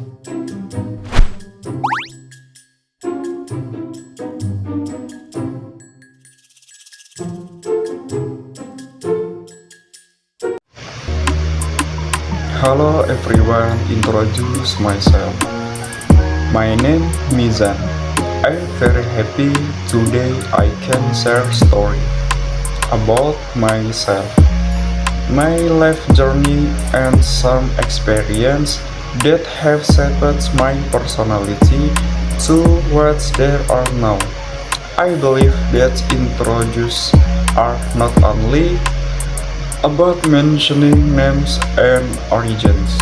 Hello everyone, introduce myself. My name Mizan. I'm very happy today I can share story about myself, my life journey and some experience that have shaped my personality to what there are now. I believe that introduce are not only about mentioning names and origins,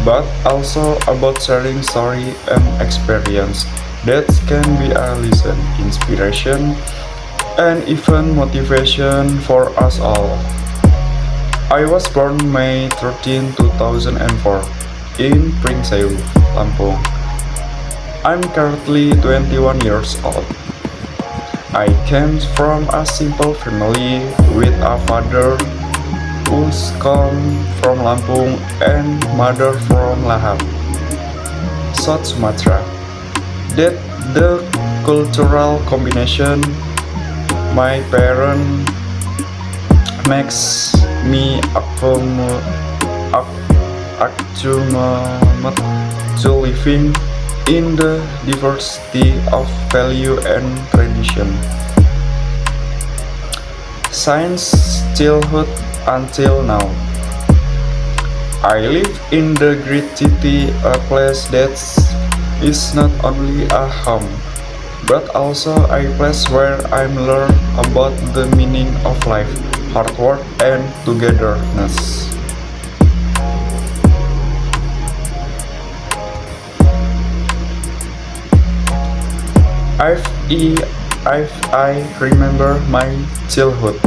but also about sharing story and experience that can be a lesson, inspiration, and even motivation for us all. I was born May 13, 2004 in Pringsewu, Lampung. I'm currently 21 years old. I came from a simple family with a father who's come from Lampung and mother from Lahap, South Sumatra. That the cultural combination my parent makes me accumulate to living in the diversity of value and tradition. Since childhood until now, I live in the great city, a place that is not only a home, but also a place where I'm learn about the meaning of life, hard work, and togetherness. I've, I remember my childhood.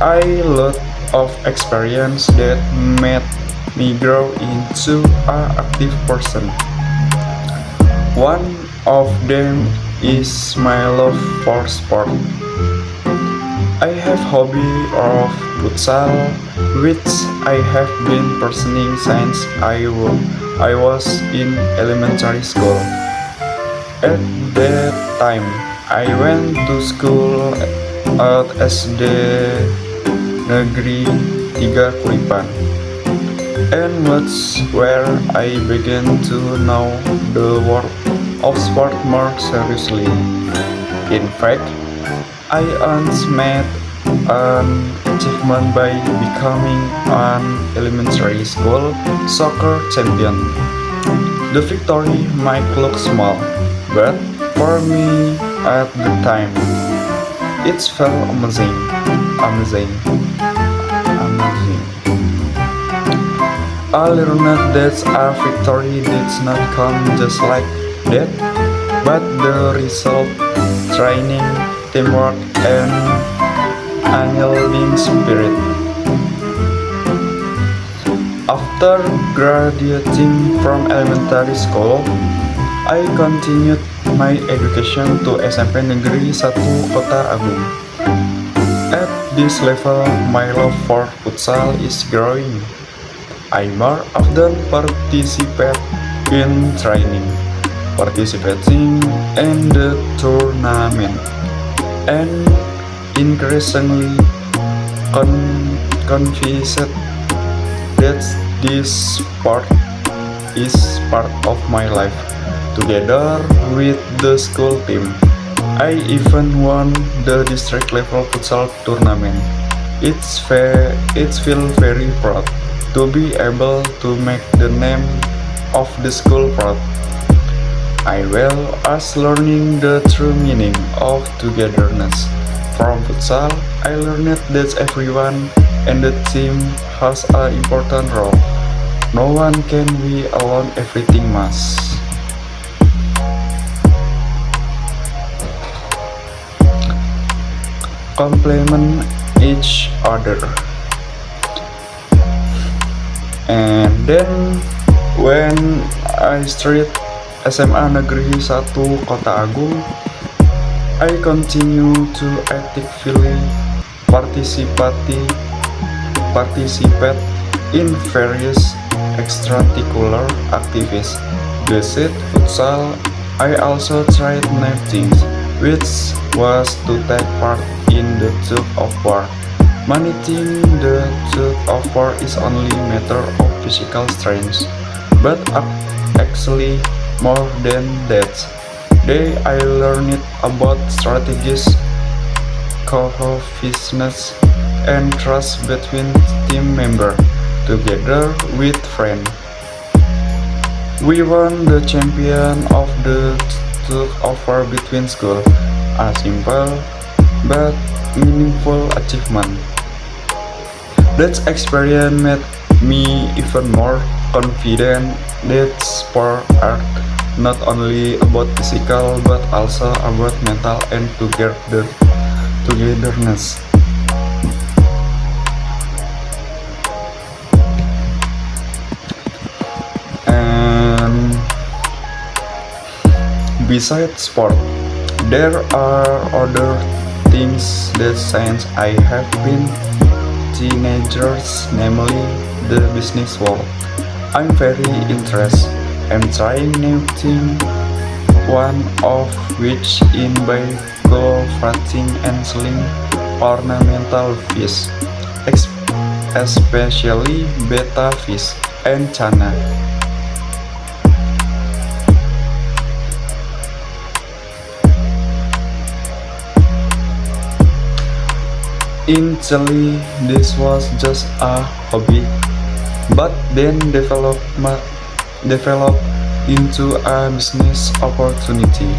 I lot of experience that made me grow into an active person. One of them is my love for sport. I have hobby of futsal, which I have been pursuing since I was in elementary school. At that time, I went to school at SD Negeri 3 Kulipan, and that's where I began to know the world of sport more seriously. In fact, I once made an achievement by becoming an elementary school soccer champion. The victory might look small, but for me at the time, it felt amazing. I learned that a victory did not come just like that, but the result, training, teamwork, and unyielding spirit. After graduating from elementary school, I continued my education to SMP Negeri 1 Kota Agung. At this level, my love for futsal is growing. I more often participate in training, participating in the tournament, and increasingly convinced that this sport is part of my life. Together with the school team, I even won the district level futsal tournament. It feels very proud to be able to make the name of the school proud. I will as learning the true meaning of togetherness. From futsal, I learned that everyone and the team has an important role. No one can be alone, everything must complement each other. And then when I started SMA Negeri 1 Kota Agung, I continue to actively participate in various extracurricular activities. Besides futsal, I also tried new things, which was to take part in the tug of war. Many think the tug of war is only a matter of physical strength, but actually more than that. There I learned about strategies, cohesiveness, and trust between team members, together with friends. We won the champion of the tug of war between schools, a simple but meaningful achievement. That experience made me even more confident that sport are not only about physical but also about mental and togetherness. And besides sport, there are other things that since I have been teenagers, namely the business world. I'm very interested. I'm trying new things, one of which in by cultivating and selling ornamental fish, especially betta fish and chana. Initially, this was just a hobby, but then developed into a business opportunity.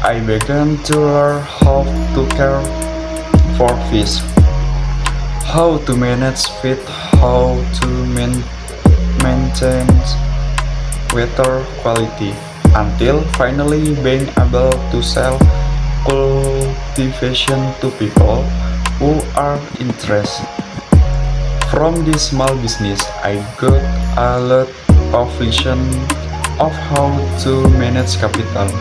I began to learn how to care for fish, how to manage feed, how to maintain water quality, until finally being able to sell cultivation to people who are interested. From this small business, I got a lot of vision of how to manage capital,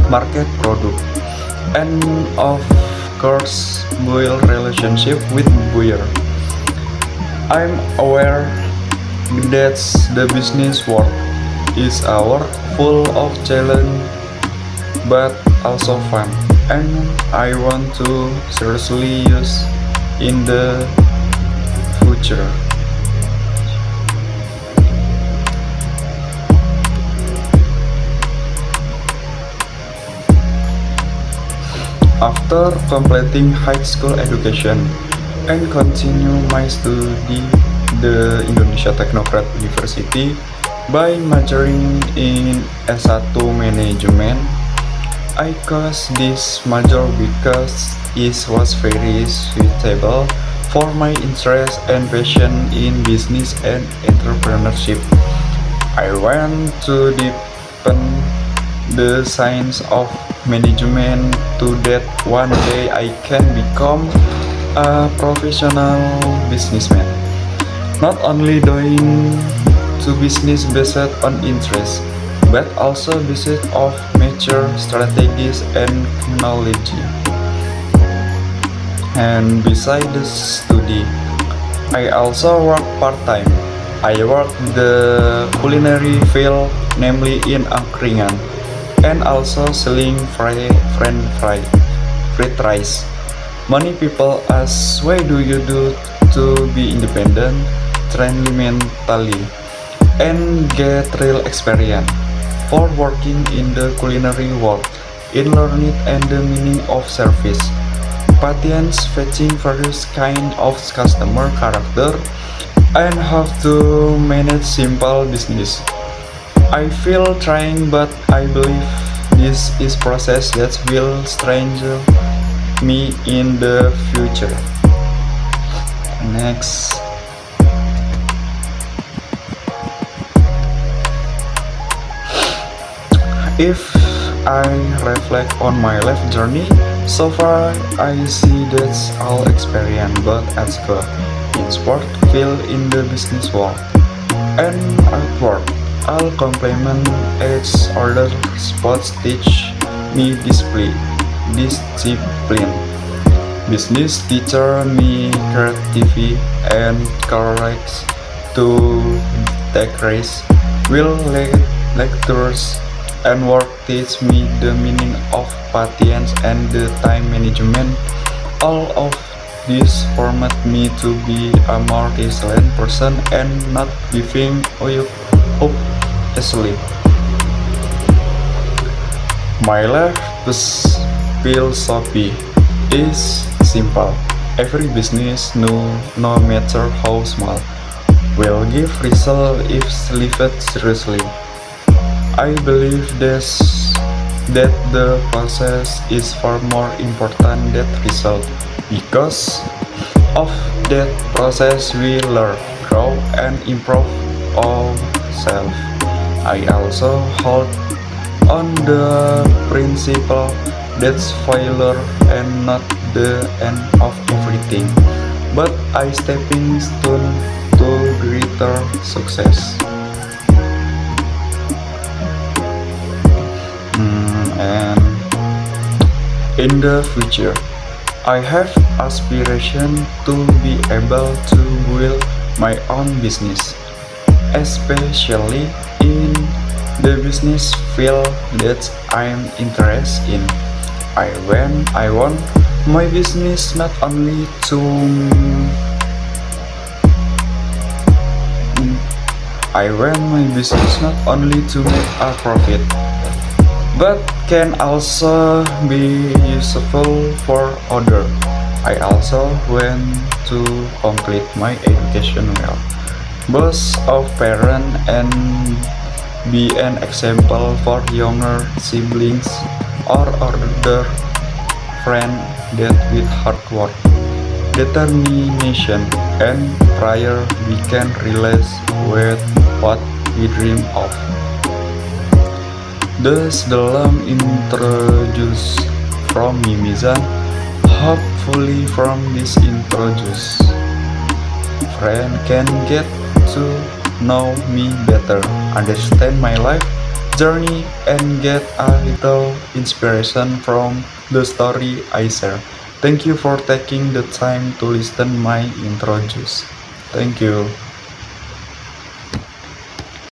market product, and of course build relationship with buyer. I'm aware that the business world is a work full of challenge but also fun, and I want to seriously use in the future. After completing high school education and continue my study the Indonesia Technocrat University by majoring in S1 Management. I chose this major because it was very suitable for my interest and passion in business and entrepreneurship. I want to deepen the science of management to that one day I can become a professional businessman, not only doing to business based on interest, but also based of mature strategies and knowledge. And besides the study, I also work part-time. I work the culinary field, namely in angkringan, and also selling fried rice. Many people ask, why do you do to be independent, train mentally, and get real experience for working in the culinary world, in learning and the meaning of service. Patients fetching various kind of customer character and how to manage simple business. I feel trying, but I believe this is process that will strengthen me in the future. Next. If I reflect on my life journey, so far I see that's all experience but at school, in sport, field in the business world, and at work. All complement each other. Sports teach me discipline. Business teacher me creativity and courage to to take risks. Will lectures and work teach me the meaning of patience and the time management. All of this formed me to be a more resilient person and not giving up easily. My life philosophy is simple. Every business, no matter how small, will give result if lived seriously. I believe that the process is far more important than result. Because of that process, we learn, grow, and improve ourselves. I also hold on the principle that failure and not the end of everything, but a stepping stone to greater success. And in the future, I have aspiration to be able to build my own business, especially in the business field that I'm interested in. I want my business not only to I want my business not only to make a profit, but can also be useful for others. I also want to complete my education well, both of parents and be an example for younger siblings or other friends that with hard work, determination, and prayer we can realize with what we dream of. Thus dalam introduce from Mimizan, hopefully from this introduce, friend can get to know me better, understand my life journey, and get a little inspiration from the story I share. Thank you for taking the time to listen my introduce. Thank you.